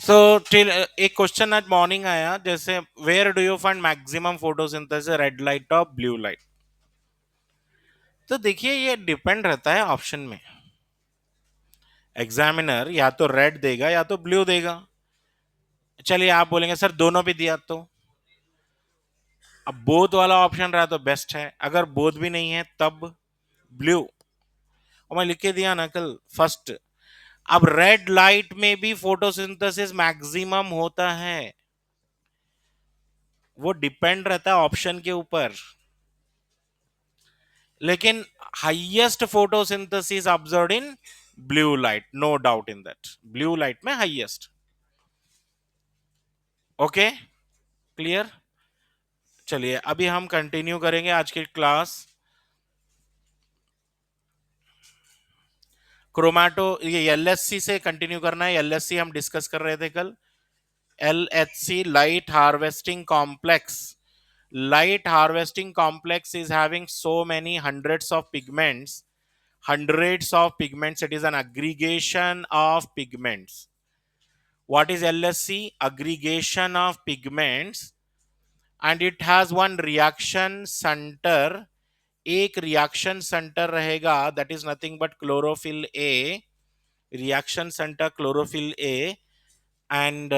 सो till एक question आज morning आया, जैसे where do you find maximum photosynthesis, red light और ब्लू लाइट। तो देखिए ये डिपेंड रहता है ऑप्शन में। एग्जामिनर या तो रेड देगा या तो ब्लू देगा। चलिए आप बोलेंगे सर दोनों भी दिया, तो अब बोथ वाला ऑप्शन रहा तो बेस्ट है। अगर बोथ भी नहीं है तब ब्लू। और मैं लिख के दिया ना कल फर्स्ट। अब रेड लाइट में भी फोटोसिंथेसिस मैक्सिमम होता है, वो डिपेंड रहता है ऑप्शन के ऊपर। लेकिन highest photosynthesis observed in blue light, no doubt in that. Blue light में हाईएस्ट। Okay, clear. चलिए अभी हम कंटिन्यू करेंगे आज की क्लास। क्रोमैटो, ये एलएचसी से कंटिन्यू करना है। एलएचसी हम डिस्कस कर रहे थे कल। LHC, light harvesting complex. Light harvesting complex is having so many hundreds of pigments. It is an aggregation of pigments. What is LSC? Aggregation of pigments. And it has one reaction center. एक reaction centre रहेगा, that is nothing but chlorophyll A. Reaction center chlorophyll A. And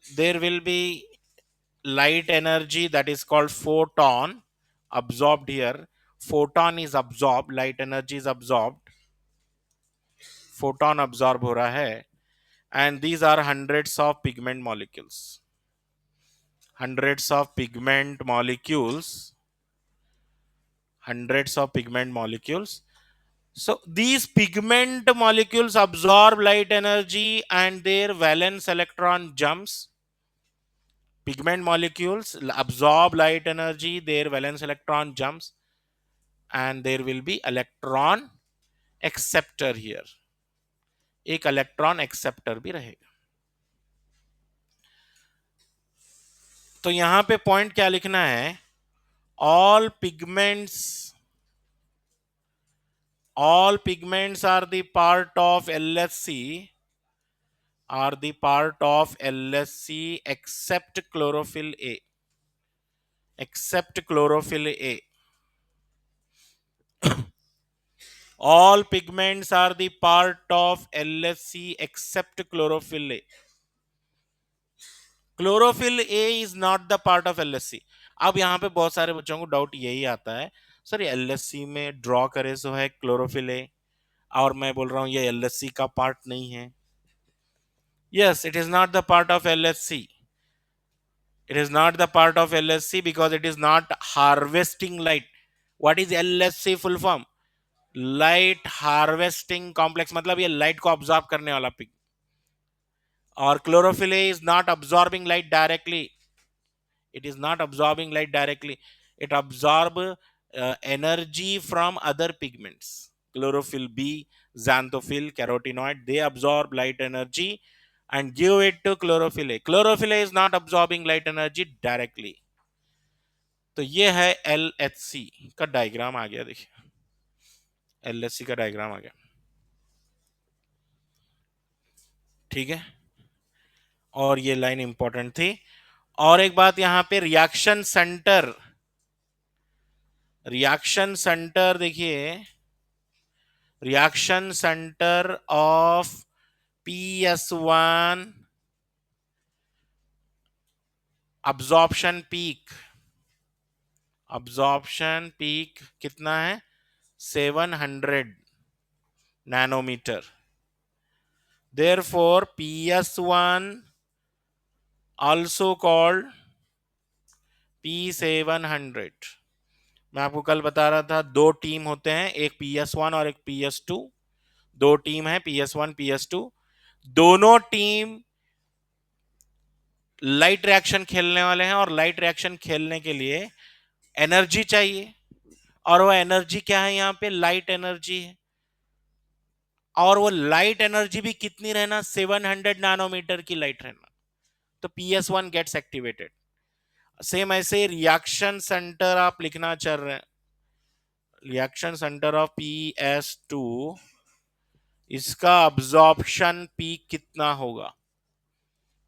there will be light energy, that is called photon, absorbed here. Photon is absorbed, light energy is absorbed, photon absorb हो रहा है. And these are hundreds of pigment molecules. So these pigment molecules absorb light energy and their valence electron jumps. Pigment molecules absorb light energy, their valence electron jumps, and there will be electron acceptor here. एक electron acceptor भी रहेगा। तो यहां पे point क्या लिखना है? all pigments are the part of LHC, except chlorophyll A. All pigments are the part of LHC except chlorophyll A. Chlorophyll A is not the part of LHC. अब यहाँ पे बहुत सारे बच्चों को डाउट यही आता है, सर ये LHC में ड्रॉ करे सो है क्लोरोफिल ए, और मैं बोल रहा हूँ ये LHC का पार्ट नहीं है। Yes, it is not the part of LHC. It is not the part of LHC because it is not harvesting light. What is LHC full form? Light harvesting complex, मतलब ये light को absorb करने वाला pig. और chlorophyll A is not absorbing light directly. It is not absorbing light directly. It absorb energy from other pigments. Chlorophyll B, xanthophyll, carotenoid, they absorb light energy and give it to chlorophyll A. Chlorophyll A is not absorbing light energy directly. तो ये है LHC का diagram आ गया। देखिए LHC का diagram आ गया, ठीक है। और ये लाइन इंपॉर्टेंट थी। और एक बात यहां पे, रिएक्शन सेंटर देखिए, reaction centre of PS1 absorption peak कितना है? 700 nanometre. Therefore PS1 also called P700। मैं आपको कल बता रहा था दो टीम होते हैं, एक PS1 और एक PS2। दो टीम है PS1 PS2। दोनों टीम लाइट रिएक्शन खेलने वाले हैं, और लाइट रिएक्शन खेलने के लिए एनर्जी चाहिए, और वो एनर्जी क्या है? यहाँ पे लाइट एनर्जी है। और वो लाइट एनर्जी भी कितनी रहना? 700 नैनोमीटर की लाइट रहना। तो PS1 गेट्स एक्टिवेटेड। सेम ऐसे रिएक्शन सेंटर आप लिखना चाह रहे हैं, रिएक्शन सेंटर ऑफ PS2, इसका अब्जॉर्प्शन पीक कितना होगा?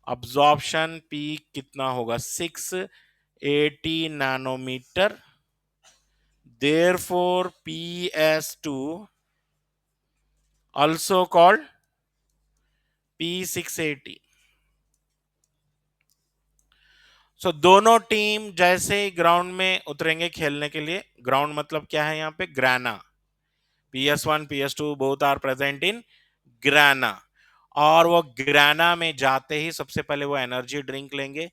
अब्जॉर्प्शन पीक कितना होगा? 680 nanometre. Therefore PS2 also called P680। So दोनों टीम जैसे ही ग्राउंड में उतरेंगे खेलने के लिए, ग्राउंड मतलब क्या है यहाँ पे? Grana. PS1 PS2 both are present in grana. और वो ग्राना में जाते ही सबसे पहले वो एनर्जी ड्रिंक लेंगे,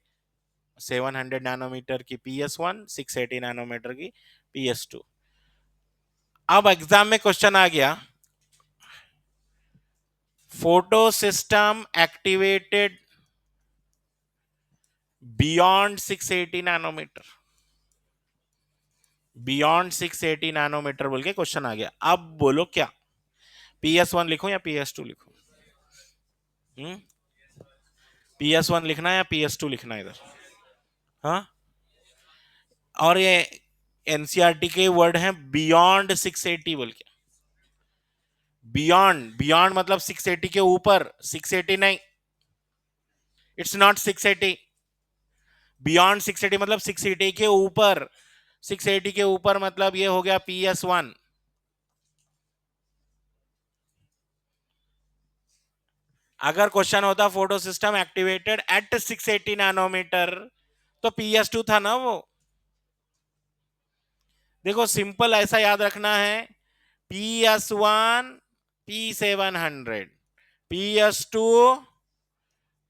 700 नैनोमीटर की PS1, 680 नैनोमीटर की PS2। अब एग्जाम में क्वेश्चन आ गया, photo system activated beyond 680 nanometre, beyond 680 nanometre बोल के क्वेश्चन आ गया। अब बोलो क्या, PS1 लिखूं या PS2 लिखूं? PS1 लिखना है या PS2 लिखना है इधर? हाँ, और ये एनसीईआरटी के वर्ड हैं बियॉन्ड 680 बोल के। बियॉन्ड, बियॉन्ड मतलब 680 के ऊपर, 680 नहीं, इट्स नॉट 680। बियॉन्ड 680 मतलब 680 के ऊपर, 680 के ऊपर मतलब ये हो गया PS1। अगर क्वेश्चन होता photo system activated at 680 nanometre तो PS2 था ना वो। देखो सिंपल ऐसा याद रखना है, PS1 P700, PS2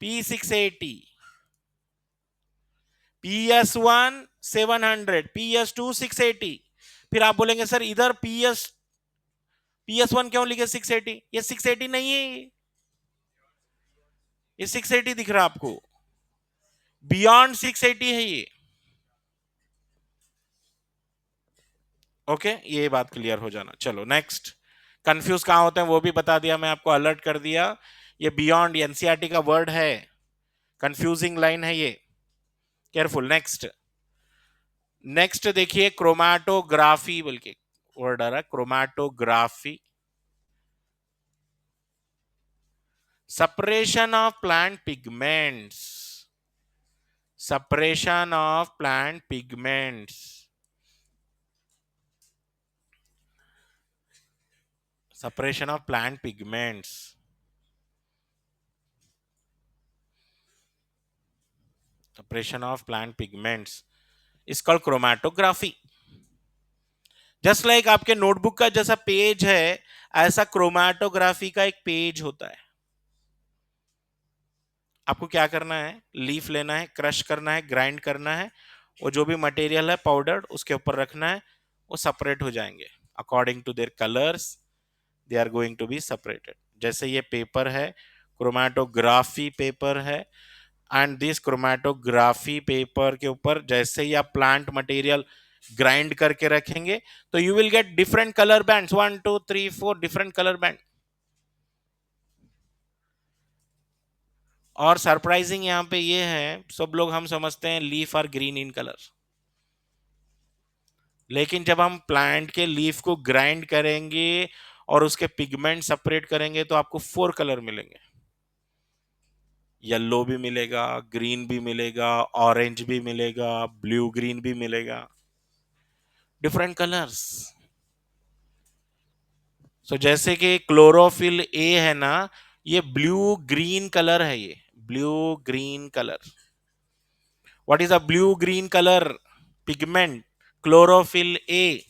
P680, PS1 700, PS2 680। फिर आप बोलेंगे सर इधर PS1 क्यों लिखे 680? ये 680 नहीं है, ये 680 दिख रहा आपको, बियॉन्ड 680 है ये। ओके, ये बात क्लियर हो जाना। चलो नेक्स्ट, कंफ्यूज कहां होते हैं वो भी बता दिया मैं आपको, अलर्ट कर दिया। ये बियॉन्ड एनसीईआरटी का वर्ड है, कंफ्यूजिंग लाइन है ये, केयरफुल। नेक्स्ट, नेक्स्ट देखिए क्रोमैटोग्राफी बोल के वर्ड आ रहा है, chromatography. separation of plant pigments, separation of plant pigments, separation of plant pigments, separation of plant pigments is called chromatography। Just like आपके नोटबुक का जैसा पेज है, ऐसा क्रोमैटोग्राफी का एक पेज होता है। आपको क्या करना है, लीफ लेना है, क्रश करना है, ग्राइंड करना है, वो जो भी मटेरियल है पाउडर उसके ऊपर रखना है, वो सेपरेट हो जाएंगे according to their colours, they are going to be separated. जैसे ये पेपर है, क्रोमैटोग्राफी पेपर है, एंड दिस क्रोमैटोग्राफी पेपर के ऊपर जैसे ही आप प्लांट मटेरियल ग्राइंड करके रखेंगे तो you will get different colour bands, 1 2 3 4 different colour band. और सरप्राइजिंग यहाँ पे ये है, सब लोग हम समझते हैं leaf are green in colour, लेकिन जब हम प्लांट के लीफ को ग्राइंड करेंगे और उसके पिगमेंट सेपरेट करेंगे तो आपको 4 कलर मिलेंगे। येलो भी मिलेगा, ग्रीन भी मिलेगा, ऑरेंज भी मिलेगा, ब्लू ग्रीन भी मिलेगा, डिफरेंट कलर्स। सो जैसे कि क्लोरोफिल ए है ना, ये ब्लू ग्रीन कलर है, ये blue green colour. What is a blue green colour pigment? Chlorophyll A,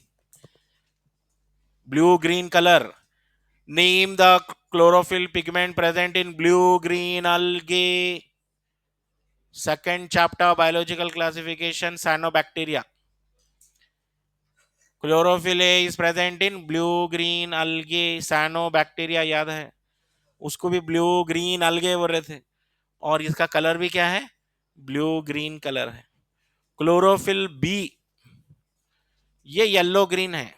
blue green colour. Name the chlorophyll pigment present in blue green algae. Second chapter biological classification, cyanobacteria. Chlorophyll A is present in blue green algae, cyanobacteria याद है, उसको भी blue green algae बोल रहे थे, और इसका colour भी क्या है? ब्लू ग्रीन कलर है। क्लोरोफिल बी ये येलो ग्रीन है,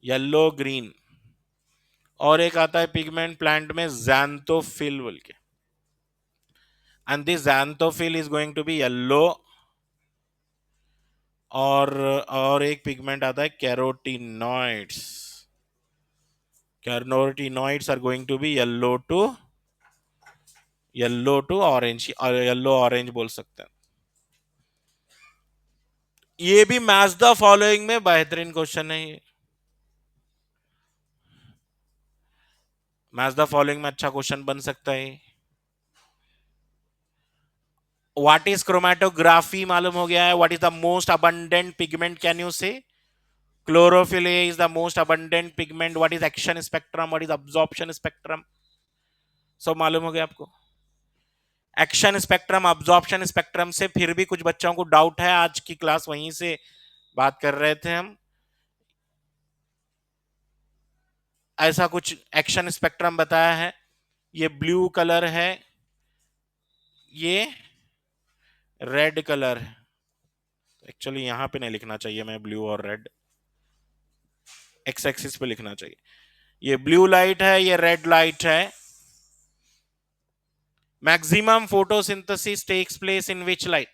येलो ग्रीन। और एक आता है पिगमेंट प्लांट में ज़ैंथोफिल बोल के, and this xanthophyll is going to be yellow. और एक पिगमेंट आता है carotenoids, carotenoids are going to be yellow to yellow to orange, yellow orange बोल सकते हैं। ये भी मैच द फॉलोइंग में बेहतरीन क्वेश्चन है ये, मैच द फॉलोइंग में अच्छा क्वेश्चन बन सकता है। व्हाट इज क्रोमेटोग्राफी मालूम हो गया है। What is the most abundant pigment, can you say? Chlorophyll is the most abundant pigment. What is action spectrum, what is absorption spectrum, सब मालूम हो गया आपको। एक्शन स्पेक्ट्रम, अब्जॉर्प्शन स्पेक्ट्रम से फिर भी कुछ बच्चों को डाउट है, आज की क्लास वहीं से बात कर रहे थे हम। ऐसा कुछ एक्शन स्पेक्ट्रम बताया है, ये ब्लू कलर है, ये रेड कलर है। एक्चुअली यहां पे नहीं लिखना चाहिए, मैं ब्लू और रेड एक्स एक्सिस पे लिखना चाहिए। ये ब्लू लाइट है, ये रेड लाइट है। Maximum photosynthesis takes place in which light?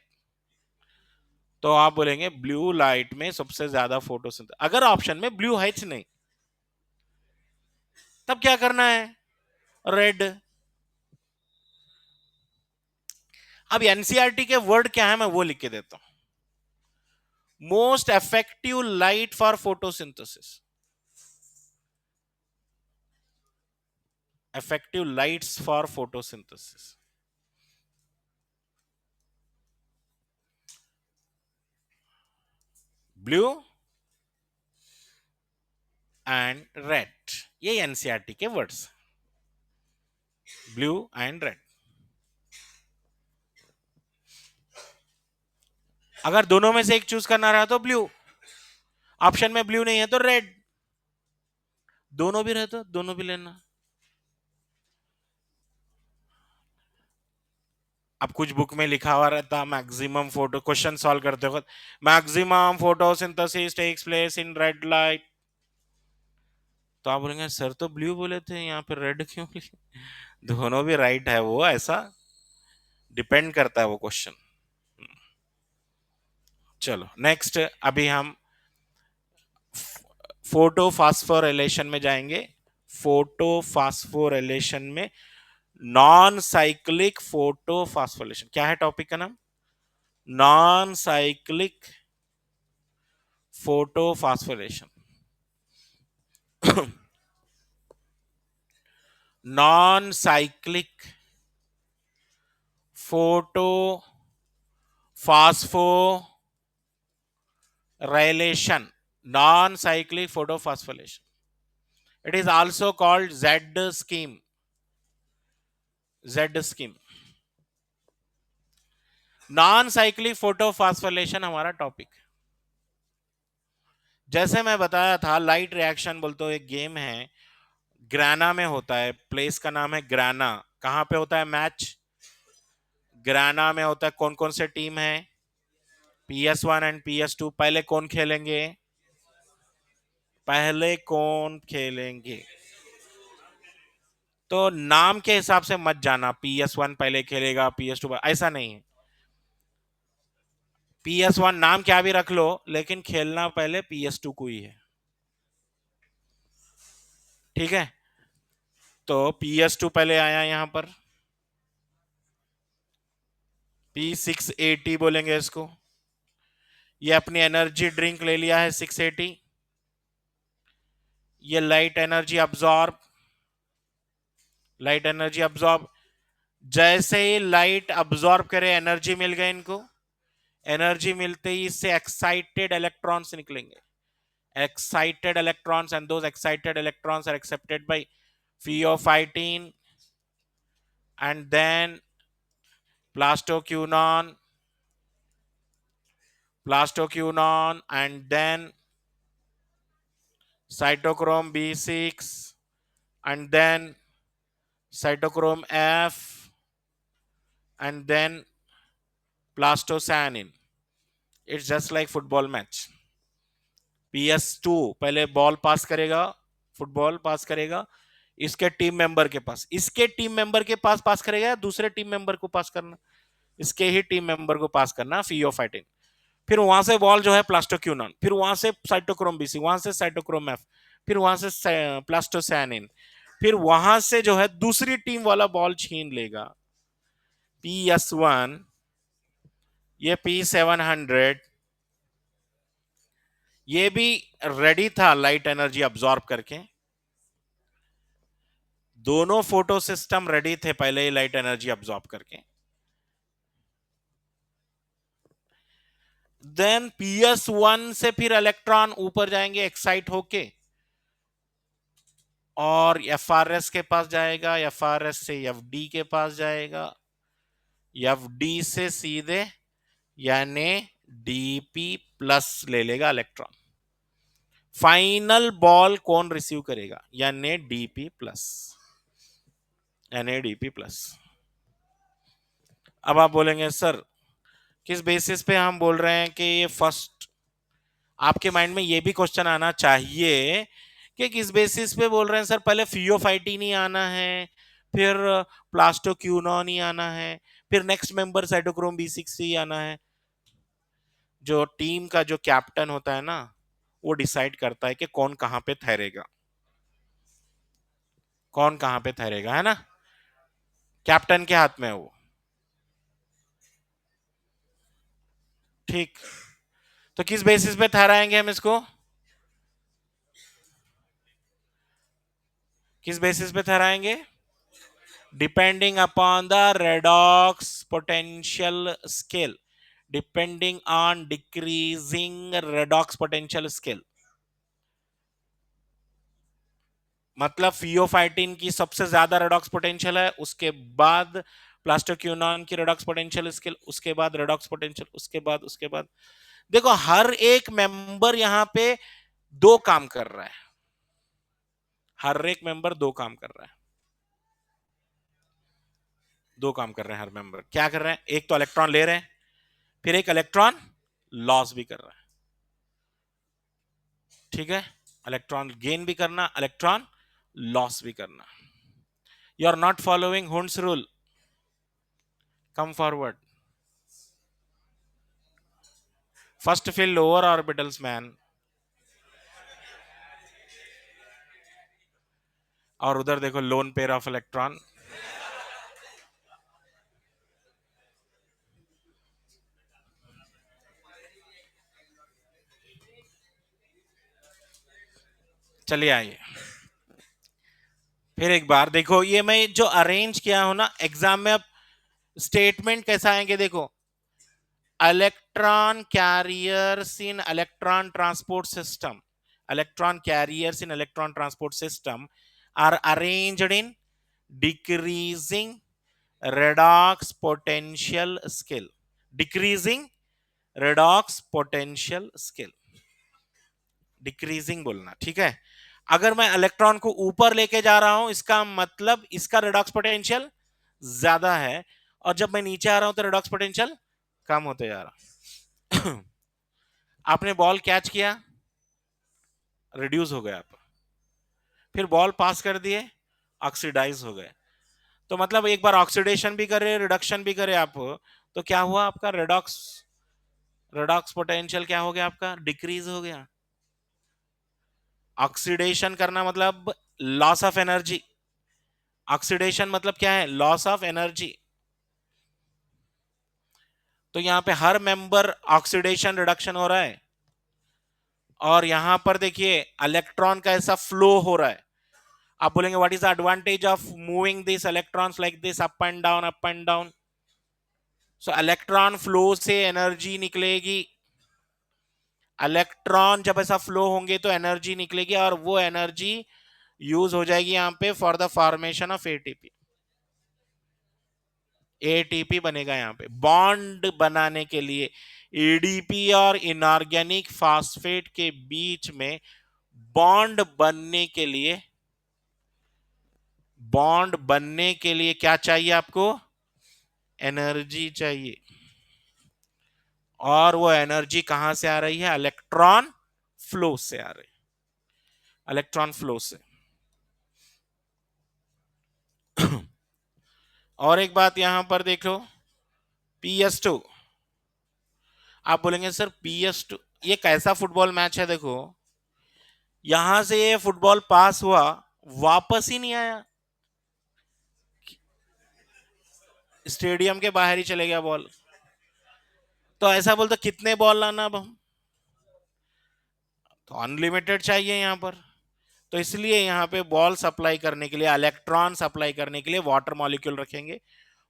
तो आप बोलेंगे ब्लू लाइट में सबसे ज्यादा फोटोसिंथेसिस। अगर ऑप्शन में ब्लू है नहीं, तब क्या करना है? रेड। अब एनसीईआरटी के वर्ड क्या है, मैं वो लिख के देता हूं। Most effective light for photosynthesis, effective lights for photosynthesis, blue and red. ये एनसीईआरटी के वर्ड्स, ब्लू एंड रेड। अगर दोनों में से एक चूज करना रहा तो ब्लू, ऑप्शन में ब्लू नहीं है तो रेड, दोनों भी रहे तो दोनों भी लेना। अब कुछ बुक में लिखा हुआ रहता मैक्सिमम फोटो, क्वेश्चन सॉल्व करते वक्त maximum photosynthesis takes place in red light, तो आप बोलेंगे सर तो ब्लू बोले थे, यहाँ पे रेड क्यों लिखे? दोनों भी राइट है, वो ऐसा डिपेंड करता है वो क्वेश्चन। चलो नेक्स्ट, अभी हम फोटो फास्फोरिलेशन में जाएंगे। फोटो फास्फोरिलेशन में नॉन साइक्लिक फोटो फास्फोरिलेशन, क्या है टॉपिक का नाम? Non cyclic photo phosphorylation. Non cyclic photo phosphorylation, non cyclic photo phosphorylation, it is also called Z scheme, Z scheme। Non cyclic photophosphorylation हमारा topic. जैसे मैं बताया था, लाइट रिएक्शन बोलते हो एक गेम है, ग्राना में होता है, प्लेस का नाम है ग्राना। कहां पे होता है मैच? ग्राना में होता है। कौन कौन से टीम है? PS1 and PS2। पहले कौन खेलेंगे? पहले कौन खेलेंगे? तो नाम के हिसाब से मत जाना, PS1 पहले खेलेगा, PS2 ऐसा नहीं है। PS1 नाम क्या भी रख लो, लेकिन खेलना पहले PS2 को ही है, ठीक है? तो PS2 पहले आया यहां पर, P680 बोलेंगे इसको। ये अपनी एनर्जी ड्रिंक ले लिया है 680। ये light energy absorb, light energy absorb. जैसे ही लाइट अब्सॉर्ब करे, एनर्जी मिल गई इनको। एनर्जी मिलते ही इससे एक्साइटेड इलेक्ट्रॉन्स निकलेंगे, excited electrons, and those excited electrons are accepted by pheophytene and then plastoquinone, and then cytochrome B6, and then cytochrome F, and then plastocyanin। It's just like football match। PS2 पहले ball pass करेगा, football पास करेगा इसके team member के पास, इसके team member के पास पास करेगा या दूसरे टीम मेंबर को पास करना? इसके ही टीम मेंबर को पास करना, फियोफाइटिन। फिर वहां से बॉल जो है प्लास्टोक्यूनॉन, फिर वहां से साइटोक्रोम बीसी, वहां से साइटोक्रोम एफ, फिर वहां से प्लास्टोसैनिन, फिर वहां से जो है दूसरी टीम वाला बॉल छीन लेगा, PS1, ये P700, ये भी रेडी था लाइट एनर्जी अब्सॉर्ब करके। दोनों फोटो सिस्टम रेडी थे पहले ही लाइट एनर्जी अब्सॉर्ब करके। देन PS1 से फिर इलेक्ट्रॉन ऊपर जाएंगे एक्साइट होके, और FRS के पास जाएगा, FRS से FD के पास जाएगा, FD से सीधे यानी DP प्लस ले लेगा इलेक्ट्रॉन। फाइनल बॉल कौन रिसीव करेगा? यानी DP प्लस, यानी DP प्लस। अब आप बोलेंगे सर किस बेसिस पे हम बोल रहे हैं कि ये फर्स्ट, आपके माइंड में ये भी क्वेश्चन आना चाहिए कि किस बेसिस पे बोल रहे हैं सर, पहले फियोफाइटिन ही आना है, फिर प्लास्टोक्यूनॉन ही आना है, फिर नेक्स्ट मेंबर साइटोक्रोम B6 ही आना है। जो टीम का जो कैप्टन होता है ना, वो डिसाइड करता है कि कौन कहां पे ठहरेगा, कौन कहां पे ठहरेगा, है ना, कैप्टन के हाथ में है वो। ठीक, तो किस बेसिस पे ठहराएंगे हम इसको? किस बेसिस पे ठहराएंगे? Depending upon the redox potential scale, depending on decreasing redox potential scale. मतलब फियोफाइटिन की सबसे ज्यादा रेडॉक्स पोटेंशियल है, उसके बाद प्लास्टोक्यूनॉन की रेडॉक्स पोटेंशियल स्केल, उसके बाद रेडॉक्स पोटेंशियल, उसके बाद देखो हर एक मेंबर यहां पे दो काम कर रहा है, हर एक मेंबर दो काम कर रहा है, दो काम कर रहे हैं हर मेंबर। क्या कर रहे हैं? एक तो इलेक्ट्रॉन ले रहे हैं, फिर एक इलेक्ट्रॉन लॉस भी कर रहा है। ठीक है, इलेक्ट्रॉन गेन भी करना, इलेक्ट्रॉन लॉस भी करना। You are not following Hund's rule, come forward. First fill lower orbitals man, और उधर देखो लोन पेयर ऑफ इलेक्ट्रॉन। चलिए आइए फिर एक बार देखो, ये मैं जो अरेंज किया हूं ना एग्जाम में, अब स्टेटमेंट कैसा आएंगे देखो। Electron carriers in electron transport system, electron carriers in electron transport system are arranged in decreasing redox potential scale, decreasing redox potential scale, decreasing बोलना, ठीक है। अगर मैं इलेक्ट्रॉन को ऊपर लेके जा रहा हूं इसका मतलब इसका रेडॉक्स पोटेंशियल ज्यादा है, और जब मैं नीचे आ रहा हूं तो रेडॉक्स पोटेंशियल कम होते जा रहा। आपने बॉल कैच किया, रिड्यूस हो गया आप, फिर बॉल पास कर दिए, ऑक्सीडाइज हो गए। तो मतलब एक बार ऑक्सीडेशन भी करे रिडक्शन भी करे आप, तो क्या हुआ आपका रेडॉक्स, रेडॉक्स पोटेंशियल क्या हो गया आपका? डिक्रीज हो गया। ऑक्सीडेशन करना मतलब लॉस ऑफ एनर्जी, ऑक्सीडेशन मतलब क्या है? Loss of energy. तो यहां पे हर मेंबर ऑक्सीडेशन रिडक्शन हो रहा है, और यहां पर देखिए इलेक्ट्रॉन का ऐसा फ्लो हो रहा है। आप बोलेंगे what is the advantage of moving this electrons like this, up and down up and down? So electron flow से एनर्जी निकलेगी, इलेक्ट्रॉन जब ऐसा फ्लो होंगे तो एनर्जी निकलेगी, और वो एनर्जी यूज हो जाएगी यहां पे for the formation of ATP. ATP बनेगा यहां पे बॉन्ड बनाने के लिए। एडीपी और इनऑर्गेनिक फास्फेट के बीच में बॉन्ड बनने के लिए, बॉन्ड बनने के लिए क्या चाहिए आपको? एनर्जी चाहिए। और वो एनर्जी कहां से आ रही है? इलेक्ट्रॉन फ्लो से आ रही है, इलेक्ट्रॉन फ्लो से। और एक बात यहां पर देख लो, PS2। आप बोलेंगे सर PS2 ये कैसा फुटबॉल मैच है? देखो यहां से ये फुटबॉल पास हुआ, वापस ही नहीं आया, स्टेडियम के बाहर ही चले गया बॉल। तो ऐसा बोलते कितने बॉल लाना अब हम, तो अनलिमिटेड चाहिए यहाँ पर। तो इसलिए यहाँ पे बॉल सप्लाई करने के लिए, इलेक्ट्रॉन सप्लाई करने के लिए वाटर मॉलिक्यूल रखेंगे।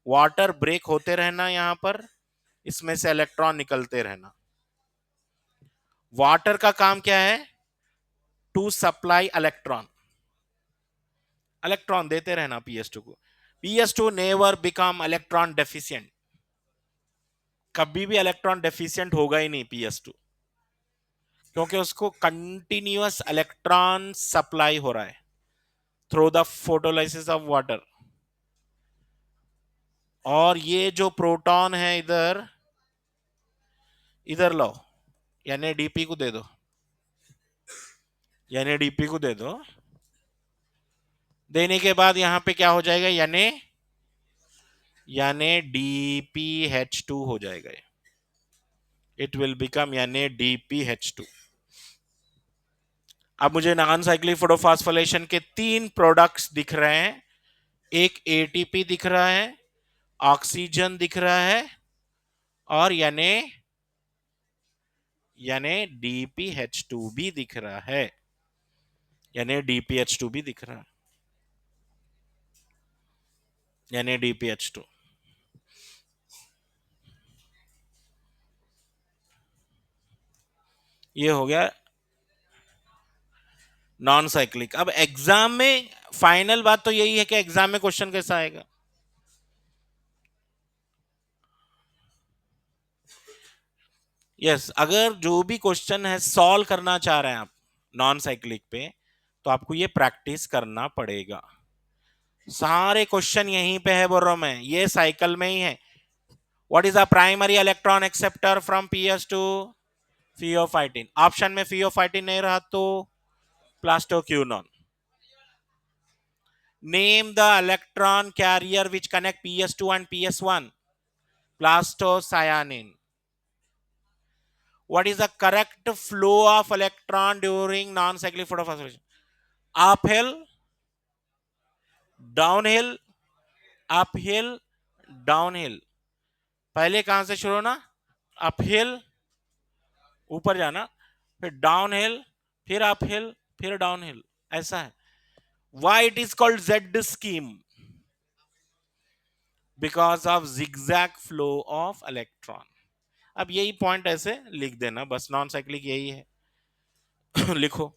वाटर ब्रेक होते रहना यहाँ पर, इसमें से इलेक्ट्रॉन निकलते रहना। वाटर का काम क्या है? टू सप्लाई इलेक्ट्रॉन, इलेक्ट्रॉन देते रहना PS2 को। PS2 never become electron deficient, कभी भी इलेक्ट्रॉन डेफिशिएंट होगा ही नहीं PS2, क्योंकि उसको कंटिन्यूअस इलेक्ट्रॉन सप्लाई हो रहा है through the photolysis of water. और ये जो प्रोटॉन है इधर, इधर लो, यानी डीपी को दे दो, यानी डीपी को दे दो। देने के बाद यहां पे क्या हो जाएगा, यानी DPH2 हो जाएगा। इट विल बिकम यानी DPH2। अब मुझे नॉन साइक्लिक फोटोफॉस्फोरेशन के 3 प्रोडक्ट्स दिख रहे हैं। एक ATP दिख रहा है, ऑक्सीजन दिख रहा है, और यानी DPH2 भी दिख रहा है, यानी DPH2 भी दिख रहा है, यानी DPH2। ये हो गया नॉन साइक्लिक। अब एग्जाम में फाइनल बात तो यही है कि एग्जाम में क्वेश्चन कैसा आएगा। यस, अगर जो भी क्वेश्चन है सॉल्व करना चाह रहे हैं आप नॉन साइक्लिक पे, तो आपको ये प्रैक्टिस करना पड़ेगा। सारे क्वेश्चन यहीं पे है बोल रहा हूं मैं, ये साइकिल में ही है। What is the primary electron acceptor from PS2? Pheophytin. Option में फियोफाइटिन नहीं रहा तो plastoquinone. Name the electron carrier which connect PS2 and PS1? Plastocyanin. What is the correct flow of electron during non-cyclic photophosphorylation? Uphill, downhill, uphill, downhill। पहले कहां से शुरू होना? Uphill, ऊपर जाना, फिर डाउनहिल, फिर अपहिल, फिर डाउनहिल, ऐसा है। Why it is called Z scheme? Because of zigzag flow of electron। अब यही पॉइंट ऐसे लिख देना बस, नॉन साइक्लिक यही है। लिखो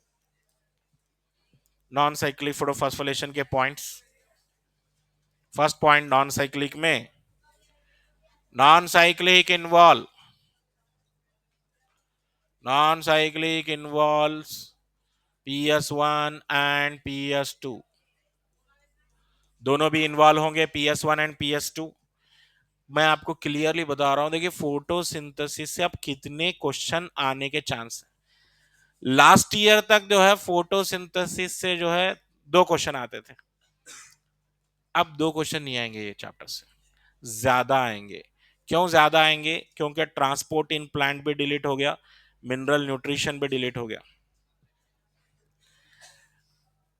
नॉन साइक्लिक फोटोफॉस्फोरेशन के points. First point non cyclic में, non cyclic involves PS1 and PS2। दोनों भी इन्वॉल्व होंगे, PS1 एंड PS2। मैं आपको क्लियरली बता रहा हूं, देखिए फोटोसिंथेसिस से अब कितने क्वेश्चन आने के चांस है। लास्ट ईयर तक जो है फोटोसिंथेसिस से जो है 2 क्वेश्चन आते थे, अब 2 क्वेश्चन नहीं आएंगे ये चैप्टर से, ज्यादा आएंगे। क्यों ज्यादा आएंगे? क्योंकि ट्रांसपोर्ट इन प्लांट भी डिलीट हो गया, मिनरल न्यूट्रिशन भी डिलीट हो गया।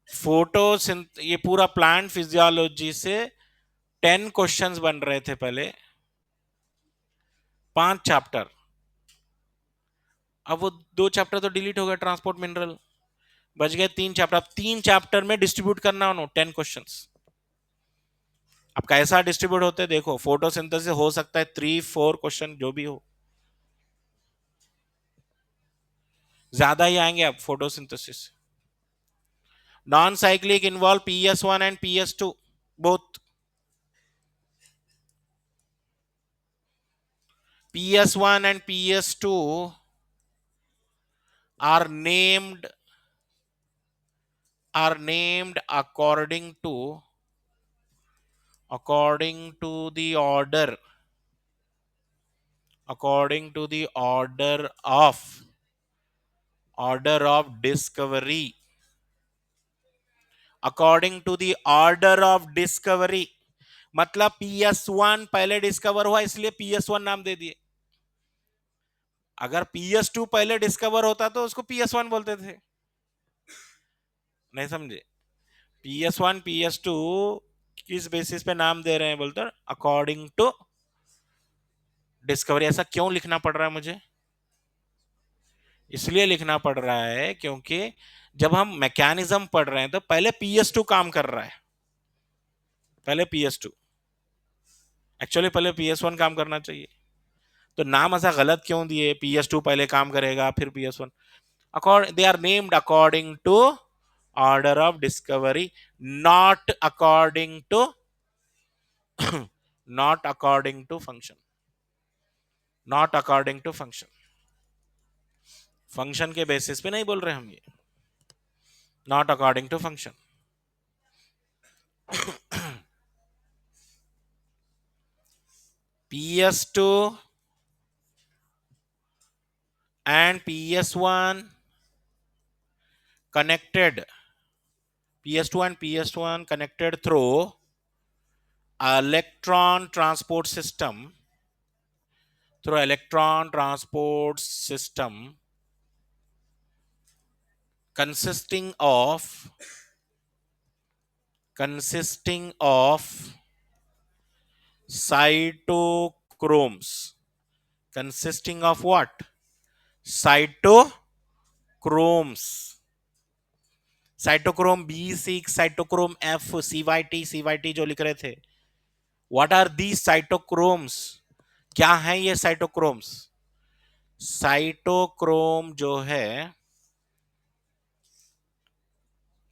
फोटोसिंथ ये पूरा प्लांट फिजियोलॉजी से 10 क्वेश्चंस बन रहे थे पहले, 5 चैप्टर। अब वो 2 चैप्टर तो डिलीट हो गए, ट्रांसपोर्ट मिनरल, बच गए 3 चैप्टर। अब 3 चैप्टर में डिस्ट्रीब्यूट करना उन्होंने 10 क्वेश्चंस। अब कैसा डिस्ट्रीब्यूट होते हैं देखो, फोटोसिंथेसिस हो सकता है 3-4 क्वेश्चन जो भी हो, ज्यादा ही आएंगे अब photosynthesis. Non cyclic involve PS1 and PS2 both. PS1 and PS2 are named according to the order, of discovery, according to the order of discovery। मतलब PS1 पहले डिस्कवर हुआ इसलिए PS1 नाम दे दिए। अगर PS2 पहले डिस्कवर होता तो उसको PS1 बोलते थे, नहीं समझे? PS1 PS2 किस बेसिस पे नाम दे रहे हैं बोलते हैं अकॉर्डिंग टू डिस्कवरी। ऐसा क्यों लिखना पड़ रहा है मुझे? इसलिए लिखना पड़ रहा है क्योंकि जब हम मैकेनिज्म पढ़ रहे हैं तो पहले PS2 काम कर रहा है। पहले PS2, एक्चुअली पहले PS1 काम करना चाहिए। तो नाम ऐसा गलत क्यों दिए? PS2 पहले काम करेगा फिर PS1। According, they are named according to order of discovery, not according to not according to function, not according to function. Function के बेसिस पे नहीं बोल रहे हम ये, not according to function. PS2 and PS1 connected, PS2 and PS1 connected through electron transport system, through electron transport system consisting of cytochromes, consisting of what? Cytochromes, cytochrome B6, cytochrome F, CYT जो लिख रहे थे, what are the cytochromes? क्या है ये cytochromes? Cytochrome जो है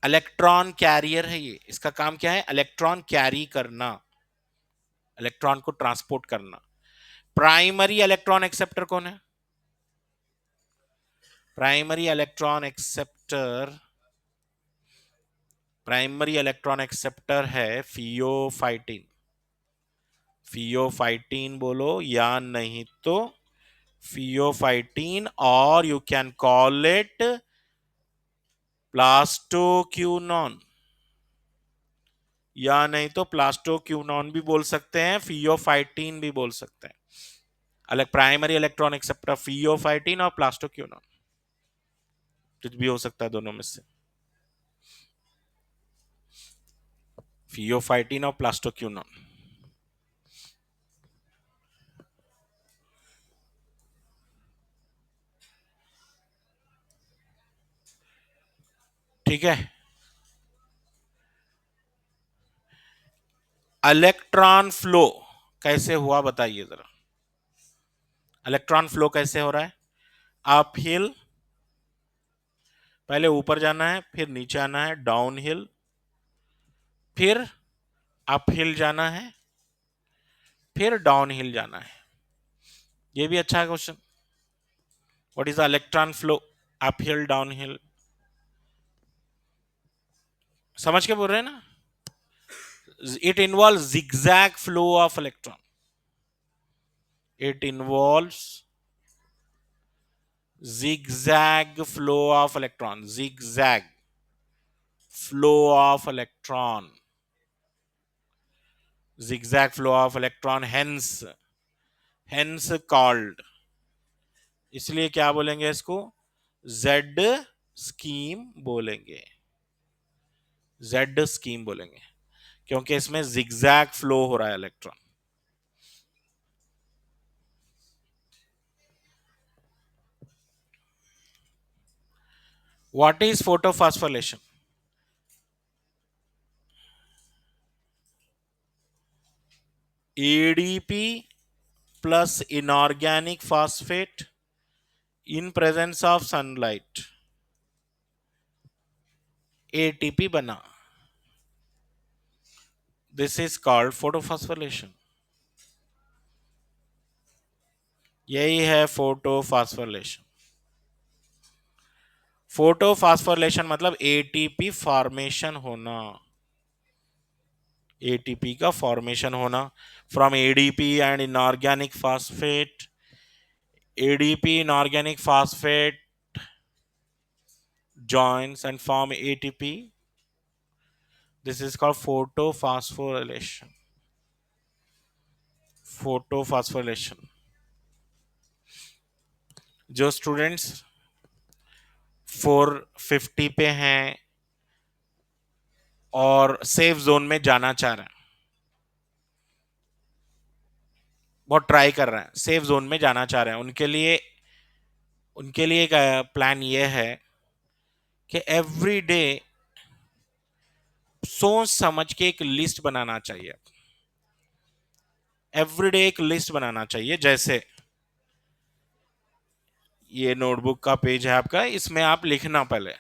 electron carrier है। ये इसका काम क्या है? इलेक्ट्रॉन कैरी करना, इलेक्ट्रॉन को ट्रांसपोर्ट करना। प्राइमरी इलेक्ट्रॉन एक्सेप्टर कौन है? Primary electron acceptor, primary electron acceptor है फियोफाइटिन। फियोफाइटिन बोलो या नहीं तो फियोफाइटिन, और you can call it plastoquinone, या नहीं तो प्लास्टोक्यूनॉन भी बोल सकते हैं, फियोफाइटिन भी बोल सकते हैं। अलग प्राइमरी इलेक्ट्रॉन एक्सेप्टर फियोफाइटिन और प्लास्टोक्यूनॉन, कुछ भी हो सकता है दोनों में से। फियोफाइटिन और प्लास्टोक्यूनॉन। ठीक है। इलेक्ट्रॉन फ्लो कैसे हुआ बताइए जरा। इलेक्ट्रॉन फ्लो कैसे हो रहा है? अप हिल, पहले ऊपर जाना है, फिर नीचे आना है, डाउन हिल, फिर अप हिल जाना है, फिर डाउन हिल जाना है। ये भी अच्छा है question. What is the electron flow up hill down hill? समझ के बोल रहे हैं ना? It involve zigzag flow of electron, it involves zigzag flow of electron, zigzag flow of electron, zigzag flow of electron, hence called, इसलिए क्या बोलेंगे इसको? Z स्कीम बोलेंगे, Z स्कीम बोलेंगे, क्योंकि इसमें zigzag फ्लो हो रहा है electron. What is photophosphorylation? ADP plus inorganic phosphate in presence of sunlight, ATP बना, दिस इज कॉल्ड फोटोफॉस्फोरिलेशन। यही है फोटोफॉस्फोरिलेशन। फोटोफॉस्फोरिलेशन मतलब एटीपी फॉर्मेशन होना, एटीपी का फॉर्मेशन होना from ADP and inorganic phosphate, ADP inorganic phosphate joins and form ATP. This is called photophosphorylation. Photophosphorylation. जो students 450 पे हैं और सेफ जोन में जाना चाह रहे हैं, बहुत ट्राई कर रहे हैं, सेफ जोन में जाना चाह रहे हैं, उनके लिए एक प्लान ये है कि एवरी डे सोच समझ के एक लिस्ट बनाना चाहिए। एवरीडे एक लिस्ट बनाना चाहिए। जैसे ये नोटबुक का पेज है आपका, इसमें आप लिखना पहले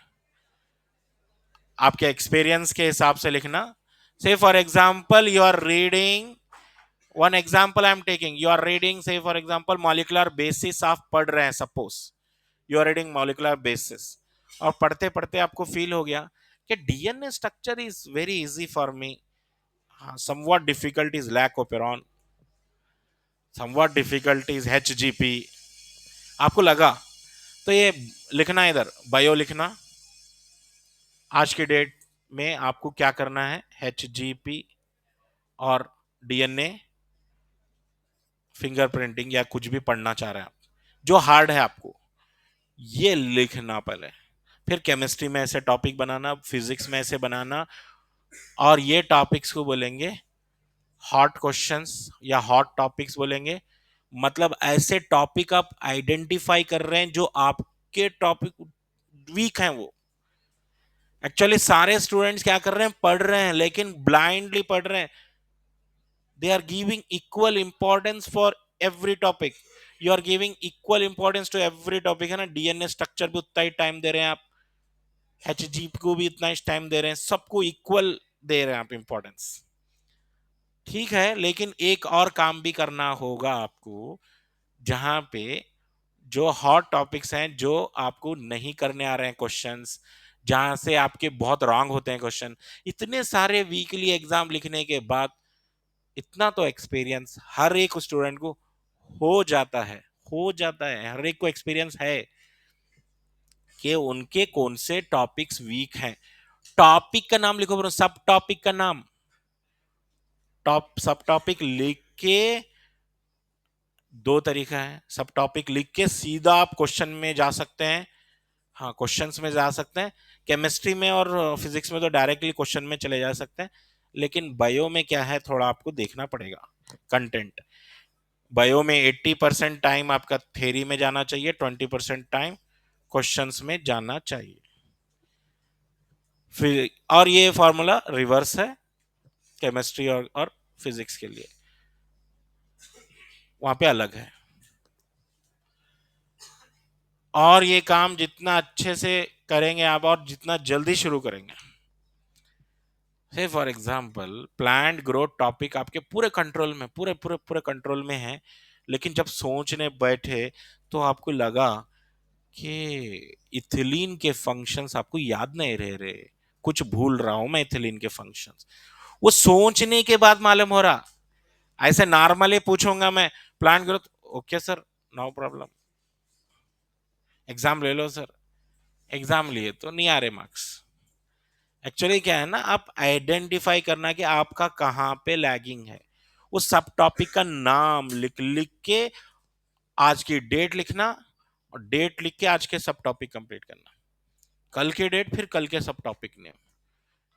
आपके एक्सपीरियंस के हिसाब से लिखना। Say for example you are reading, one example I am taking, you are reading say for example molecular basis आप पढ़ रहे हैं, suppose you are reading molecular basis, और पढ़ते पढ़ते आपको फील हो गया कि DNA structure is very easy for me, somewhat difficult is lac operon, somewhat difficult is HGP, आपको लगा तो ये लिखना, इधर बायो लिखना। आज के डेट में आपको क्या करना है, एचजीपी और डीएनए फिंगरप्रिंटिंग या कुछ भी पढ़ना चाह रहे हैं आप, जो हार्ड है आपको ये लिखना पहले। फिर केमिस्ट्री में ऐसे टॉपिक बनाना, फिजिक्स में ऐसे बनाना, और ये टॉपिक्स को बोलेंगे हॉट क्वेश्चंस या हॉट टॉपिक्स बोलेंगे। मतलब ऐसे टॉपिक आप आइडेंटिफाई कर रहे हैं जो आपके टॉपिक वीक हैं। वो एक्चुअली सारे स्टूडेंट्स क्या कर रहे हैं, पढ़ रहे हैं लेकिन ब्लाइंडली पढ़ रहे हैं। They are giving equal importance for every topic, you are giving equal importance to every topic, है ना। डीएनए स्ट्रक्चर भी उतना ही टाइम दे रहे हैं आप, एचजीपी को भी इतना ही टाइम दे रहे हैं, सबको इक्वल दे रहे हैं आप इंपॉर्टेंस। ठीक है, लेकिन एक और काम भी करना होगा आपको, जहां पे जो हॉट टॉपिक्स हैं, जो आपको नहीं करने आ रहे हैं क्वेश्चंस, जहां से आपके बहुत रॉन्ग होते हैं क्वेश्चन, इतने सारे वीकली एग्जाम लिखने के बाद इतना तो एक्सपीरियंस हर एक स्टूडेंट को हो जाता है, हर एक को एक्सपीरियंस है कि उनके कौन से टॉपिक्स वीक हैं। टॉपिक का नाम लिखो, सब टॉपिक का नाम, सब टॉपिक लिख के, दो तरीका है, सब टॉपिक लिख के सीधा आप क्वेश्चन में जा सकते हैं। हाँ, क्वेश्चंस में जा सकते हैं। केमिस्ट्री में और फिजिक्स में तो डायरेक्टली क्वेश्चन में चले जा सकते हैं, लेकिन बायो में क्या है, थोड़ा आपको देखना पड़ेगा कंटेंट। बायो में 80% टाइम आपका थ्योरी में जाना चाहिए, 20% टाइम क्वेश्चंस में जाना चाहिए। फिर और ये फॉर्मूला रिवर्स है केमिस्ट्री और फिजिक्स के लिए, वहां पे अलग है। और ये काम जितना अच्छे से करेंगे आप और जितना जल्दी शुरू करेंगे, से for example plant growth topic आपके पूरे कंट्रोल में, पूरे पूरे पूरे कंट्रोल में है, लेकिन जब सोचने बैठे तो आपको लगा कि इथिलीन के फंक्शंस आपको याद नहीं रह रहे, कुछ भूल रहा हूं मैं इथिलीन के फंक्शंस, वो सोचने के बाद मालूम हो रहा। ऐसे नॉर्मली पूछूंगा मैं plant growth, okay sir, no problem, exam ले लो सर, एग्जाम लिए तो नहीं आ रहे मार्क्स। एक्चुअली क्या है ना, आप आइडेंटिफाई करना कि आपका कहाँ पे लैगिंग है, उस सब टॉपिक का नाम लिख लिख के आज की डेट लिखना, और डेट लिख के आज के सब टॉपिक कंप्लीट करना, कल के डेट फिर कल के सब टॉपिक नेम।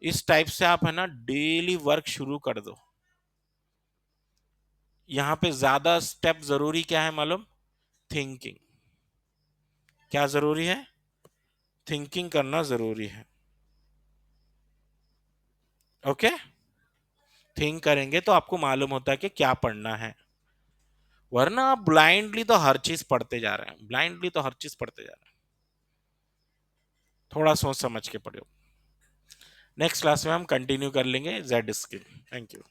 इस टाइप से आप है ना डेली वर्क शुरू कर दो। यहाँ पे ज्यादा स्टेप जरूरी क्या है मालूम, थिंकिंग। क्या जरूरी है, थिंकिंग करना जरूरी है। ओके, थिंक करेंगे तो आपको मालूम होता है कि क्या पढ़ना है, वरना आप ब्लाइंडली तो हर चीज पढ़ते जा रहे हैं, ब्लाइंडली तो हर चीज पढ़ते जा रहे हैं। थोड़ा सोच समझ के पढ़ो। नेक्स्ट क्लास में हम कंटिन्यू कर लेंगे जेड स्किल। Thank you.